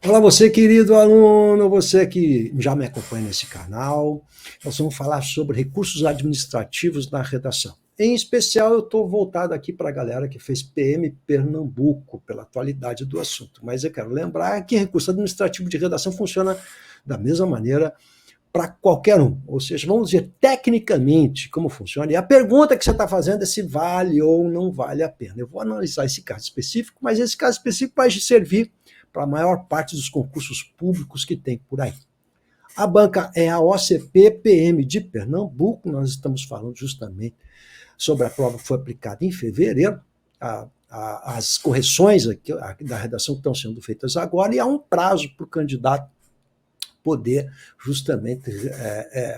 Olá, você querido aluno, você que já me acompanha nesse canal. Nós vamos falar sobre recursos administrativos na redação. Em especial, eu estou voltado aqui para a galera que fez PM Pernambuco, pela atualidade do assunto. Mas eu quero lembrar que recurso administrativo de redação funciona da mesma maneira para qualquer um. Ou seja, vamos ver tecnicamente como funciona. E a pergunta que você está fazendo é se vale ou não vale a pena. Eu vou analisar esse caso específico, mas esse caso específico vai servir para a maior parte dos concursos públicos que tem por aí. A banca é a OCP PM de Pernambuco, nós estamos falando justamente sobre a prova que foi aplicada em fevereiro, as correções aqui, da redação que estão sendo feitas agora, e há um prazo para o candidato poder justamente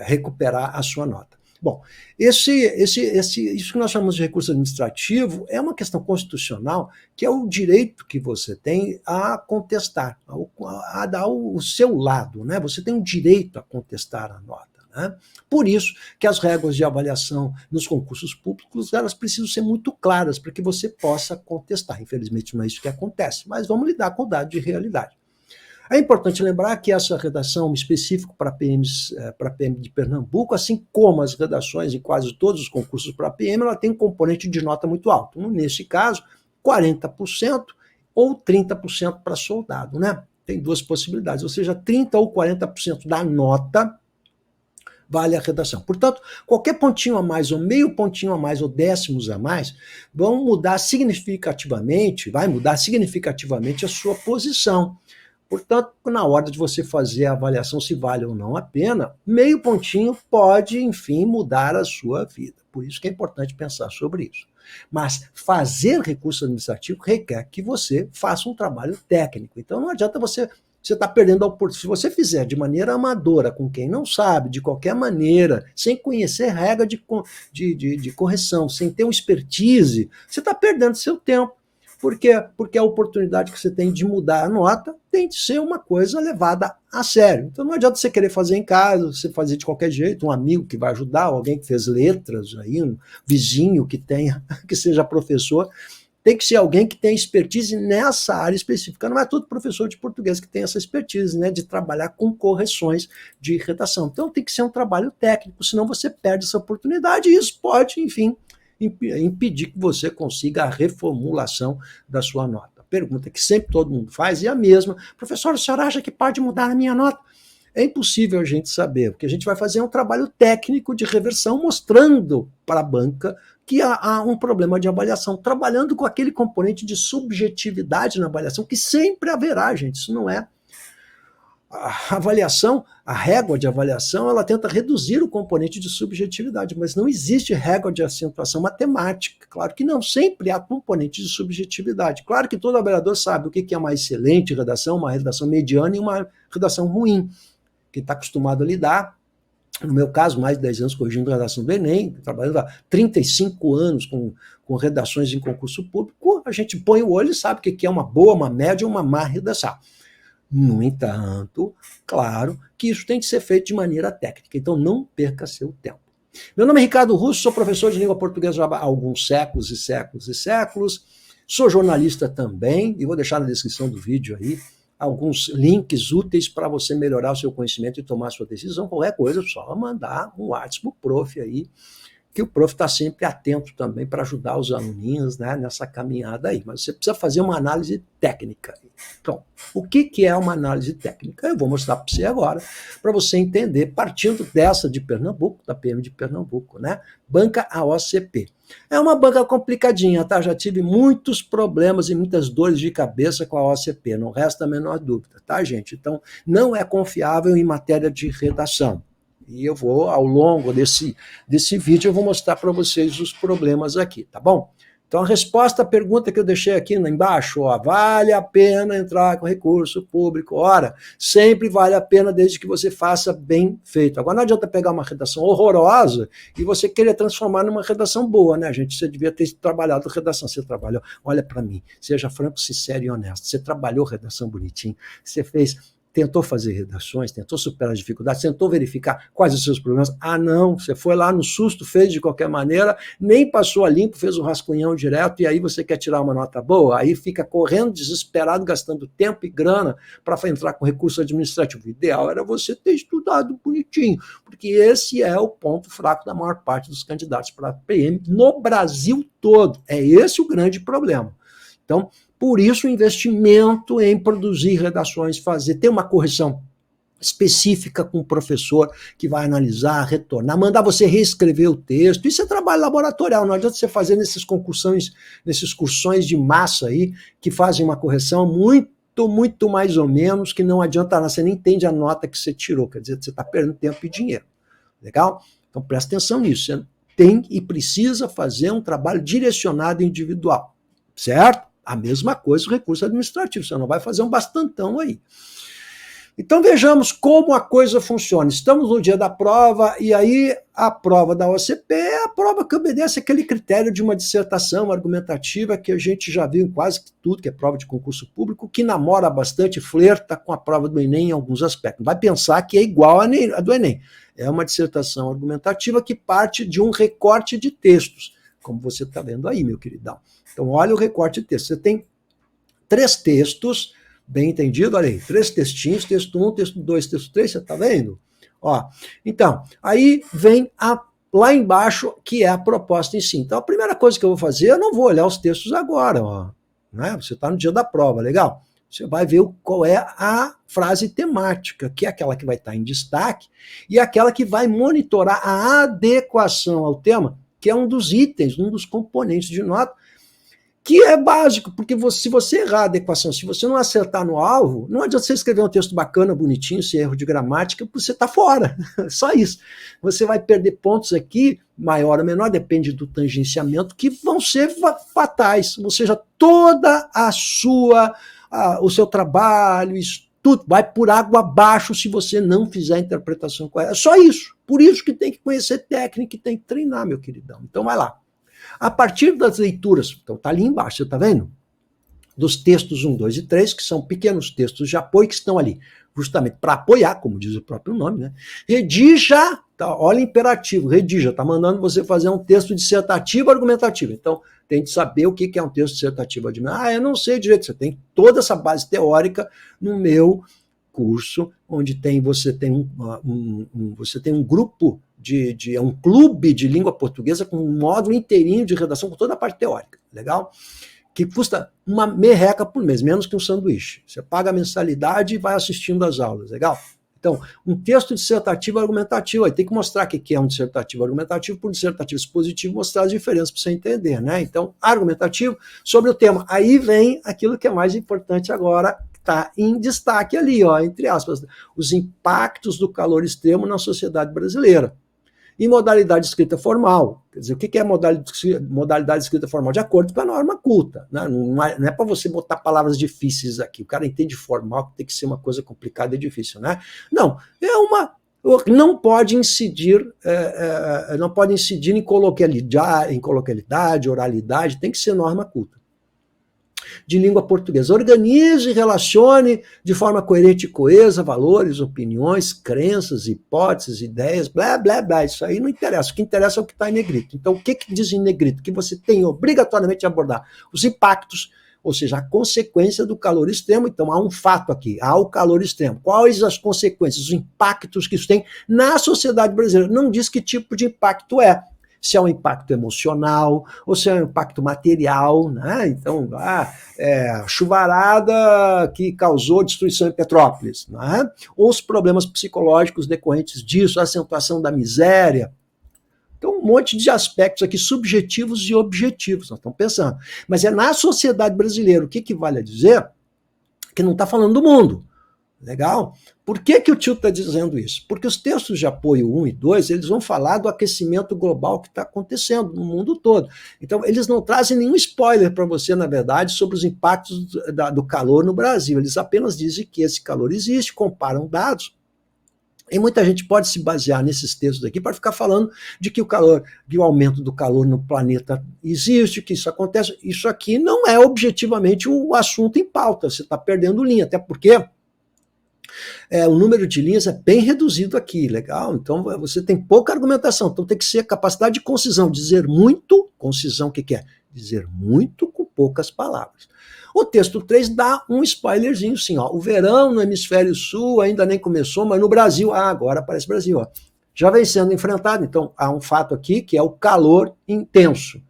recuperar a sua nota. Bom, isso que nós chamamos de recurso administrativo é uma questão constitucional, que é o direito que você tem a contestar, a dar o seu lado, né? Você tem o direito a contestar a nota. Né? Por isso que as regras de avaliação nos concursos públicos elas precisam ser muito claras para que você possa contestar. Infelizmente não é isso que acontece, mas vamos lidar com o dado de realidade. É importante lembrar que essa redação específica para PM de Pernambuco, assim como as redações em quase todos os concursos para PM, ela tem um componente de nota muito alto. Nesse caso, 40% ou 30% para soldado. Né? Tem duas possibilidades, ou seja, 30% ou 40% da nota vale a redação. Portanto, qualquer pontinho a mais, ou meio pontinho a mais, ou décimos a mais, vai mudar significativamente a sua posição. Portanto, na hora de você fazer a avaliação se vale ou não a pena, meio pontinho pode, enfim, mudar a sua vida. Por isso que é importante pensar sobre isso. Mas fazer recurso administrativo requer que você faça um trabalho técnico. Então não adianta você está perdendo a oportunidade. Se você fizer de maneira amadora, com quem não sabe, de qualquer maneira, sem conhecer regra de correção, sem ter uma expertise, você está perdendo seu tempo. Por quê? Porque a oportunidade que você tem de mudar a nota tem de ser uma coisa levada a sério. Então não adianta você querer fazer em casa, você fazer de qualquer jeito, um amigo que vai ajudar, alguém que fez letras, aí, um vizinho que tenha, que seja professor. Tem que ser alguém que tenha expertise nessa área específica. Não é todo professor de português que tem essa expertise, né, de trabalhar com correções de redação. Então tem que ser um trabalho técnico, senão você perde essa oportunidade e isso pode, enfim, impedir que você consiga a reformulação da sua nota. A pergunta que sempre todo mundo faz é a mesma. Professor, o senhor acha que pode mudar a minha nota? É impossível a gente saber. O que a gente vai fazer é um trabalho técnico de reversão, mostrando para a banca que há um problema de avaliação, trabalhando com aquele componente de subjetividade na avaliação, que sempre haverá, gente. Isso não é. A avaliação, a régua de avaliação, ela tenta reduzir o componente de subjetividade, mas não existe régua de acentuação matemática. Claro que não, sempre há componente de subjetividade. Claro que todo avaliador sabe o que é uma excelente redação, uma redação mediana e uma redação ruim. Quem está acostumado a lidar, no meu caso, mais de 10 anos corrigindo redação do Enem, trabalhando há 35 anos com redações em concurso público, a gente põe o olho e sabe o que é uma boa, uma média ou uma má redação. No entanto, claro que isso tem que ser feito de maneira técnica, então não perca seu tempo. Meu nome é Ricardo Russo, sou professor de língua portuguesa há alguns séculos e séculos e séculos, sou jornalista também, e vou deixar na descrição do vídeo aí alguns links úteis para você melhorar o seu conhecimento e tomar a sua decisão. Qualquer coisa, só mandar um WhatsApp pro prof aí, que o prof está sempre atento também para ajudar os aluninhos, né, nessa caminhada aí. Mas você precisa fazer uma análise técnica. Então, o que é uma análise técnica? Eu vou mostrar para você agora, para você entender, partindo dessa de Pernambuco, da PM de Pernambuco, né? Banca AOCP. É uma banca complicadinha, tá? Já tive muitos problemas e muitas dores de cabeça com a OCP, não resta a menor dúvida, tá, gente? Então, não é confiável em matéria de redação. E eu vou, ao longo desse vídeo, eu vou mostrar para vocês os problemas aqui, tá bom? Então, a resposta à pergunta que eu deixei aqui embaixo, ó, vale a pena entrar com recurso público? Ora, sempre vale a pena desde que você faça bem feito. Agora, não adianta pegar uma redação horrorosa e você querer transformar numa redação boa, né, gente? Você devia ter trabalhado redação. Você trabalhou, olha para mim, seja franco, sincero e honesto. Você trabalhou redação bonitinho, você fez tentou fazer redações, tentou superar as dificuldades, tentou verificar quais os seus problemas. Ah, não, você foi lá no susto, fez de qualquer maneira, nem passou a limpo, fez um rascunhão direto, e aí você quer tirar uma nota boa, aí fica correndo, desesperado, gastando tempo e grana para entrar com recurso administrativo. O ideal era você ter estudado bonitinho, porque esse é o ponto fraco da maior parte dos candidatos para PM no Brasil todo. É esse o grande problema. Então, por isso o investimento em produzir redações, ter uma correção específica com o professor que vai analisar, retornar, mandar você reescrever o texto. Isso é trabalho laboratorial, não adianta você fazer nesses cursões de massa aí, que fazem uma correção muito mais ou menos, que não adianta nada, você nem entende a nota que você tirou, quer dizer, você está perdendo tempo e dinheiro. Legal? Então presta atenção nisso, você tem e precisa fazer um trabalho direcionado individual, certo? A mesma coisa o recurso administrativo, você não vai fazer um bastantão aí. Então vejamos como a coisa funciona. Estamos no dia da prova, e aí a prova da OCP é a prova que obedece aquele critério de uma dissertação argumentativa que a gente já viu em quase tudo, que é prova de concurso público, que namora bastante, flerta com a prova do Enem em alguns aspectos. Vai pensar que é igual a do Enem. É uma dissertação argumentativa que parte de um recorte de textos, como você está vendo aí, meu queridão. Então, olha o recorte de texto. Você tem 3 textos, bem entendido? Olha aí, 3 textinhos, texto 1, texto 2, texto 3, você está vendo? Ó, então, aí vem lá embaixo, que é a proposta em si. Então, a primeira coisa que eu vou fazer, eu não vou olhar os textos agora, ó, né? Você está no dia da prova, legal? Você vai ver qual é a frase temática, que é aquela que vai estar em destaque, e aquela que vai monitorar a adequação ao tema, que é um dos itens, um dos componentes de nota, que é básico, porque se você errar a adequação, se você não acertar no alvo, não adianta você escrever um texto bacana, bonitinho, sem erro de gramática, você está fora. Só isso. Você vai perder pontos aqui, maior ou menor, depende do tangenciamento, que vão ser fatais. Ou seja, toda o seu trabalho, tudo vai por água abaixo se você não fizer a interpretação correta. É só isso. Por isso que tem que conhecer técnica e tem que treinar, meu queridão. Então vai lá. A partir das leituras, então está ali embaixo, você está vendo? Dos textos 1, 2 e 3, que são pequenos textos de apoio que estão ali, justamente para apoiar, como diz o próprio nome, né? Redija, tá, olha o imperativo, redija, está mandando você fazer um texto dissertativo argumentativo. Então, tem que saber o que é um texto dissertativo argumentativo. Ah, eu não sei direito, você tem toda essa base teórica no meu curso, onde você tem um grupo é um clube de língua portuguesa com um módulo inteirinho de redação com toda a parte teórica, legal? Que custa uma merreca por mês, menos que um sanduíche. Você paga a mensalidade e vai assistindo às aulas, legal? Então, um texto dissertativo argumentativo, aí tem que mostrar o que é um dissertativo argumentativo, por dissertativo expositivo, mostrar as diferenças para você entender, né? Então, argumentativo sobre o tema. Aí vem aquilo que é mais importante agora, está em destaque ali, ó, entre aspas, os impactos do calor extremo na sociedade brasileira. E modalidade de escrita formal. Quer dizer, o que é modalidade de escrita formal? De acordo com a norma culta. Né? Não é para você botar palavras difíceis aqui. O cara entende formal, tem que ser uma coisa complicada e difícil. Né? Não, não pode incidir em coloquialidade, oralidade, tem que ser norma culta. De língua portuguesa. Organize e relacione de forma coerente e coesa valores, opiniões, crenças, hipóteses, ideias, blá, blá, blá. Isso aí não interessa. O que interessa é o que está em negrito. Então, o que diz em negrito? Que você tem obrigatoriamente de abordar os impactos, ou seja, a consequência do calor extremo. Então, há um fato aqui, há o calor extremo. Quais as consequências, os impactos que isso tem na sociedade brasileira? Não diz que tipo de impacto é. Se é um impacto emocional, ou se é um impacto material, né? Então, chuvarada que causou destruição em Petrópolis, né? Ou os problemas psicológicos decorrentes disso, a acentuação da miséria. Então, um monte de aspectos aqui subjetivos e objetivos, nós estamos pensando. Mas é na sociedade brasileira, o que vale a dizer? Que não está falando do mundo. Legal? Por que o tio está dizendo isso? Porque os textos de apoio 1 e 2, eles vão falar do aquecimento global que está acontecendo no mundo todo. Então, eles não trazem nenhum spoiler para você, na verdade, sobre os impactos do calor no Brasil. Eles apenas dizem que esse calor existe, comparam dados. E muita gente pode se basear nesses textos aqui para ficar falando de que o aumento do calor no planeta existe, que isso acontece. Isso aqui não é objetivamente o assunto em pauta, você está perdendo linha, até porque o número de linhas é bem reduzido aqui, legal? Então você tem pouca argumentação, então tem que ser capacidade de concisão, dizer muito, concisão o que é? Dizer muito com poucas palavras. O texto 3 dá um spoilerzinho, sim, ó, o verão no hemisfério sul ainda nem começou, mas no Brasil, agora aparece Brasil, ó, já vem sendo enfrentado, então há um fato aqui que é o calor intenso.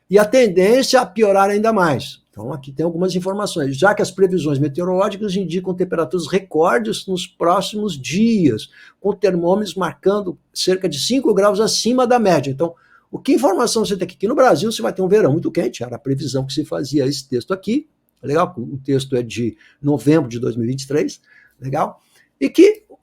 E a tendência a piorar ainda mais. Então, aqui tem algumas informações. Já que as previsões meteorológicas indicam temperaturas recordes nos próximos dias, com termômetros marcando cerca de 5 graus acima da média. Então, que informação você tem aqui? Que no Brasil você vai ter um verão muito quente, era a previsão que se fazia esse texto aqui, legal? O texto é de novembro de 2023, legal?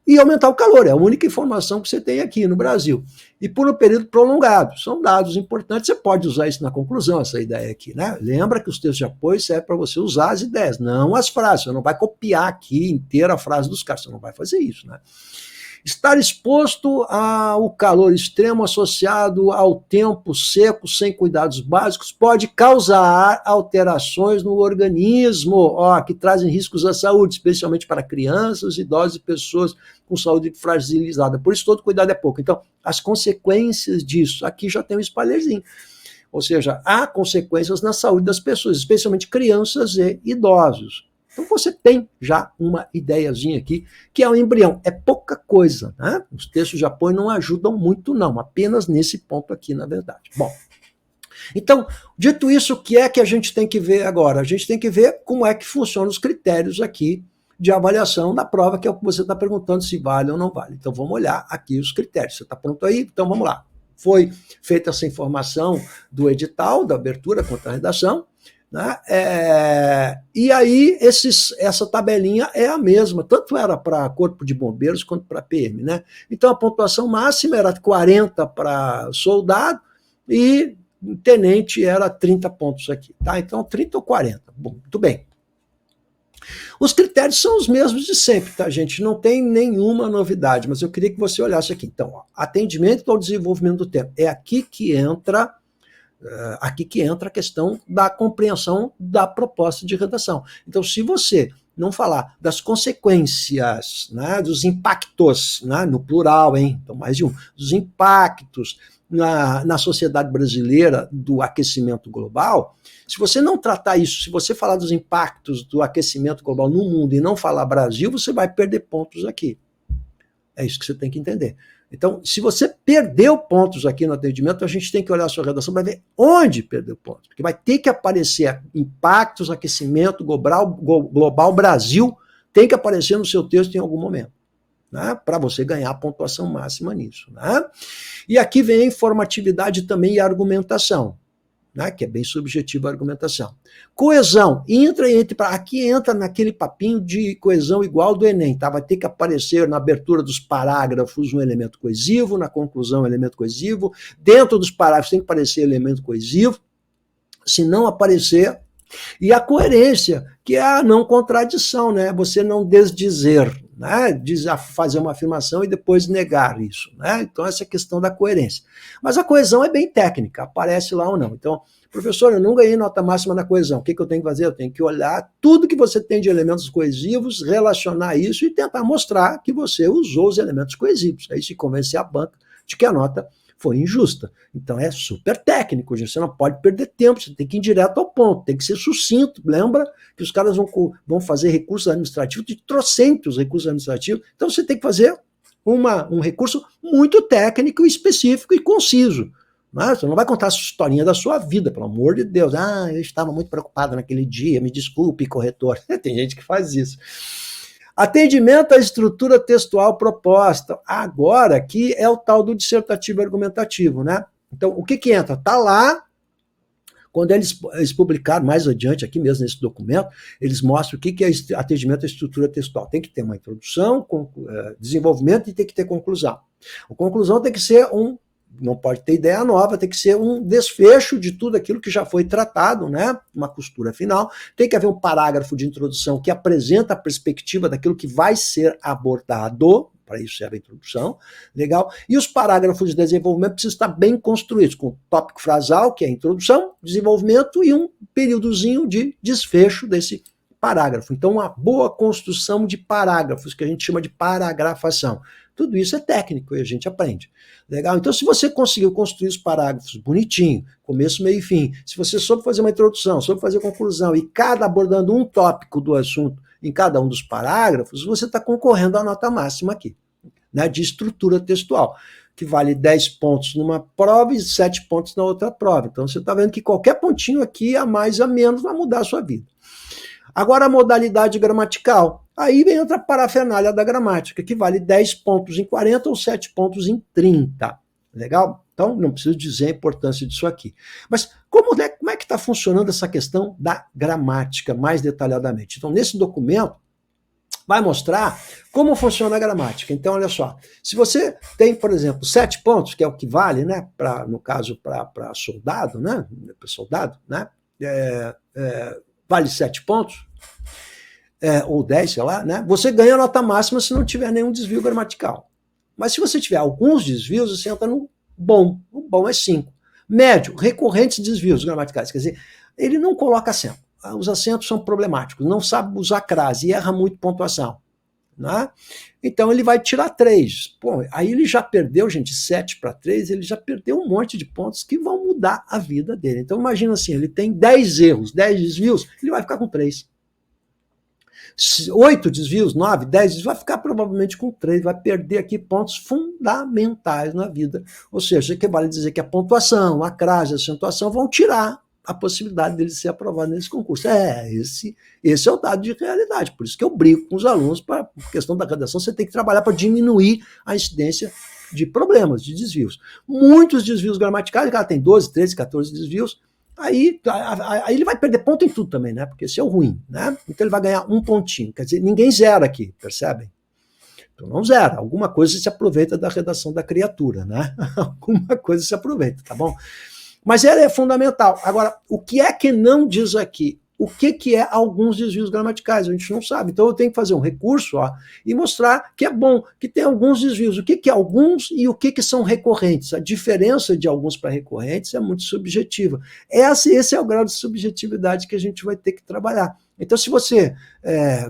E aumentar o calor, é a única informação que você tem aqui no Brasil. E por um período prolongado. São dados importantes, você pode usar isso na conclusão, essa ideia aqui, né? Lembra que os textos de apoio servem para você usar as ideias, não as frases. Você não vai copiar aqui inteira a frase dos caras, você não vai fazer isso, né? Estar exposto ao calor extremo associado ao tempo seco, sem cuidados básicos, pode causar alterações no organismo, que trazem riscos à saúde, especialmente para crianças, idosos e pessoas com saúde fragilizada. Por isso, todo cuidado é pouco. Então, as consequências disso, aqui já tem um spoilerzinho. Ou seja, há consequências na saúde das pessoas, especialmente crianças e idosos. Então você tem já uma ideiazinha aqui, que é um embrião. É pouca coisa, né? Os textos de apoio não ajudam muito, não. Apenas nesse ponto aqui, na verdade. Bom, então, dito isso, o que é que a gente tem que ver agora? A gente tem que ver como é que funcionam os critérios aqui de avaliação da prova, que é o que você está perguntando se vale ou não vale. Então vamos olhar aqui os critérios. Você está pronto aí? Então vamos lá. Foi feita essa informação do edital, da abertura contra a redação, né? E aí essa tabelinha é a mesma, tanto era para Corpo de Bombeiros quanto para PM, né? Então a pontuação máxima era 40 para soldado e tenente era 30 pontos aqui, tá? Então 30 ou 40, bom, muito bem. Os critérios são os mesmos de sempre, tá, gente? Não tem nenhuma novidade, mas eu queria que você olhasse aqui. Então, atendimento ao desenvolvimento do tema. É aqui que entra a questão da compreensão da proposta de redação. Então, se você não falar das consequências, né, dos impactos, né, no plural, hein, então mais de um, dos impactos na sociedade brasileira do aquecimento global, se você não tratar isso, se você falar dos impactos do aquecimento global no mundo e não falar Brasil, você vai perder pontos aqui. É isso que você tem que entender. Então, se você perdeu pontos aqui no atendimento, a gente tem que olhar a sua redação para ver onde perdeu pontos. Porque vai ter que aparecer impactos, aquecimento global Brasil, tem que aparecer no seu texto em algum momento, né? Para você ganhar a pontuação máxima nisso, né? E aqui vem a informatividade também e a argumentação, né, que é bem subjetiva a argumentação. Coesão, aqui entra naquele papinho de coesão igual do Enem, tá? Vai ter que aparecer na abertura dos parágrafos um elemento coesivo, na conclusão um elemento coesivo, dentro dos parágrafos tem que aparecer elemento coesivo, se não aparecer, e a coerência, que é a não contradição, né? Você não desdizer, né? Fazer uma afirmação e depois negar isso, né? Então essa é a questão da coerência. Mas a coesão é bem técnica, aparece lá ou não. Então, professor, eu não ganhei nota máxima na coesão, o que eu tenho que fazer? Eu tenho que olhar tudo que você tem de elementos coesivos, relacionar isso e tentar mostrar que você usou os elementos coesivos. Aí se convencer a banca de que a nota foi injusta. Então é super técnico, gente. Você não pode perder tempo, você tem que ir direto ao ponto, tem que ser sucinto. Lembra que os caras vão fazer recursos administrativos, de trocentos recursos administrativos, então você tem que fazer um recurso muito técnico, específico e conciso. Mas você não vai contar a historinha da sua vida, pelo amor de Deus. Eu estava muito preocupado naquele dia, me desculpe, corretor. Tem gente que faz isso. Atendimento à estrutura textual proposta. Agora, aqui é o tal do dissertativo argumentativo, né? Então, o que entra? Está lá, quando eles publicaram mais adiante, aqui mesmo nesse documento, eles mostram o que é atendimento à estrutura textual. Tem que ter uma introdução, desenvolvimento e tem que ter conclusão. A conclusão tem que ser não pode ter ideia nova, tem que ser um desfecho de tudo aquilo que já foi tratado, né? Uma costura final. Tem que haver um parágrafo de introdução que apresenta a perspectiva daquilo que vai ser abordado, para isso serve a introdução, legal? E os parágrafos de desenvolvimento precisam estar bem construídos, com tópico frasal, que é a introdução, desenvolvimento e um períodozinho de desfecho desse parágrafo. Então, uma boa construção de parágrafos, que a gente chama de paragrafação. Tudo isso é técnico e a gente aprende. Legal? Então, se você conseguiu construir os parágrafos bonitinho, começo, meio e fim, se você soube fazer uma introdução, soube fazer conclusão, e cada abordando um tópico do assunto em cada um dos parágrafos, você está concorrendo à nota máxima aqui, né, de estrutura textual, que vale 10 pontos numa prova e 7 pontos na outra prova. Então, você está vendo que qualquer pontinho aqui, a mais a menos, vai mudar a sua vida. Agora, a modalidade gramatical. Aí vem outra parafernália da gramática, que vale 10 pontos em 40 ou 7 pontos em 30. Legal? Então, não preciso dizer a importância disso aqui. Mas como é que está funcionando essa questão da gramática mais detalhadamente? Então, nesse documento, vai mostrar como funciona a gramática. Então, olha só, se você tem, por exemplo, 7 pontos, que é o que vale, né, no caso, para soldado, né, para soldado, né, vale 7 pontos, ou 10, sei lá, né, você ganha a nota máxima se não tiver nenhum desvio gramatical. Mas se você tiver alguns desvios, você entra no bom. O bom é 5. Médio, recorrentes desvios gramaticais, quer dizer, ele não coloca acento. Os acentos são problemáticos, não sabe usar crase e erra muito pontuação. Né? Então ele vai tirar 3. Pô, aí ele já perdeu, gente, 7 para 3, ele já perdeu um monte de pontos que vão mudar a vida dele. Então imagina assim, ele tem 10 erros, 10 desvios, ele vai ficar com 3. 8 desvios, 9, 10 desvios, vai ficar provavelmente com 3, vai perder aqui pontos fundamentais na vida. Ou seja, que vale dizer que a pontuação, a crase, a acentuação vão tirar a possibilidade dele ser aprovado nesse concurso. Esse é o dado de realidade. Por isso que eu brigo com os alunos para a questão da redação, você tem que trabalhar para diminuir a incidência de problemas, de desvios. Muitos desvios gramaticais, o cara tem 12, 13, 14 desvios, aí ele vai perder ponto em tudo também, né? Porque esse é o ruim, né? Então ele vai ganhar um pontinho. Quer dizer, ninguém zera aqui, percebem? Então não zera. Alguma coisa se aproveita da redação da criatura, né? Alguma coisa se aproveita, tá bom? Mas ela é fundamental. Agora, o que é que não diz aqui? O que é alguns desvios gramaticais? A gente não sabe. Então eu tenho que fazer um recurso e mostrar que é bom, que tem alguns desvios. O que é alguns e o que são recorrentes? A diferença de alguns para recorrentes é muito subjetiva. Esse é o grau de subjetividade que a gente vai ter que trabalhar. Então, se você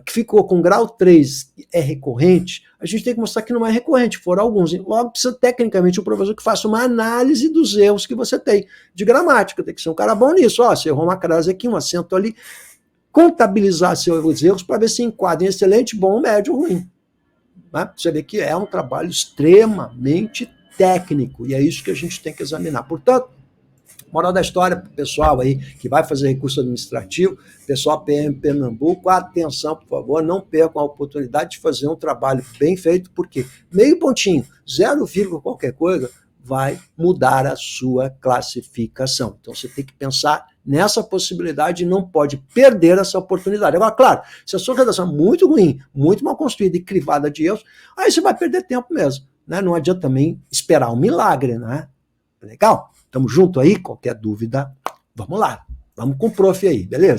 que ficou com grau 3 é recorrente, a gente tem que mostrar que não é recorrente, foram alguns. Logo, precisa tecnicamente o professor que faça uma análise dos erros que você tem de gramática. Tem que ser um cara bom nisso. Você errou uma crase aqui, um acento ali. Contabilizar seus erros para ver se enquadra em excelente, bom, médio, ruim. Né? Você vê que é um trabalho extremamente técnico e é isso que a gente tem que examinar. Portanto, moral da história para o pessoal aí que vai fazer recurso administrativo, pessoal PM Pernambuco, atenção, por favor, não percam a oportunidade de fazer um trabalho bem feito, porque meio pontinho, 0, qualquer coisa, vai mudar a sua classificação. Então você tem que pensar nessa possibilidade e não pode perder essa oportunidade. Agora, claro, se a sua redação é muito ruim, muito mal construída e crivada de erros, aí você vai perder tempo mesmo. Né? Não adianta também esperar um milagre, né? Legal? Tamo junto aí? Qualquer dúvida, vamos lá. Vamos com o prof aí, beleza?